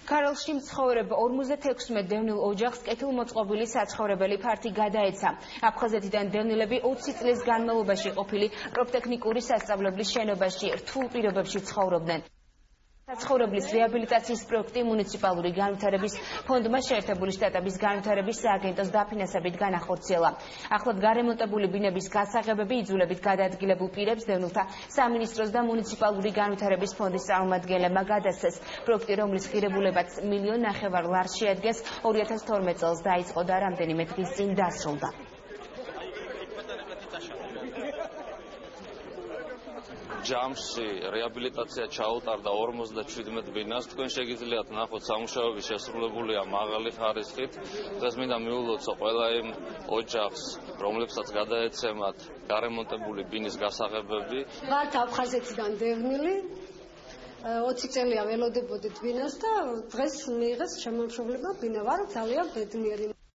ქარელში მცხოვრებ 56 დევნილ ოჯახს კეთილმოწყობილი საცხოვრებელი ფართი გადაეცა. აფხაზეთიდან დევნილები 20 წლის განმავლობაში ყოფილი პროფტექნიკური სასწავლებლის შენობაში რთულ პირობებში ცხოვრობდნენ. საცხოვრებლის რეაბილიტაციის პროექტი მუნიციპალური განვითარების ფონდმა შეერთებული შტატების განვითარების სააგენტოს დაფინანსებით განახორციელა. ახლად გარემონტებული ბინების გასაღებები იძულებით გადაადგილებულ პირებს დევნილთა სამინისტროს და მუნიციპალური განვითარების ფონდის წარმომადგენლებმა გადასცეს. პროექტი, რომლის ღირებულებაც $1.5 მილიონ ლარს შეადგენს, 2012 წელს დაიწყო და რამდენიმე დღის წინ დასრულდა. ჯამში რეაბილიტაცია ჩაუტარდა 57 ბინას. თქვენ შეგიძლიათ ნახოთ, სამუშაოები შესრულებულია მაღალი ხარისხით. დღეს მინდა მიულოცო ყველა იმ ოჯახს, რომლებსაც გადაეცემათ გარემონტებული ბინის გასაღებები. ვართ აფხაზეთიდან დევნილი, 20 წელია ველოდებოდით ბინას და დღეს მიიღეს შემომშობლება ბინა. ვარ ძალიან ბედნიერი.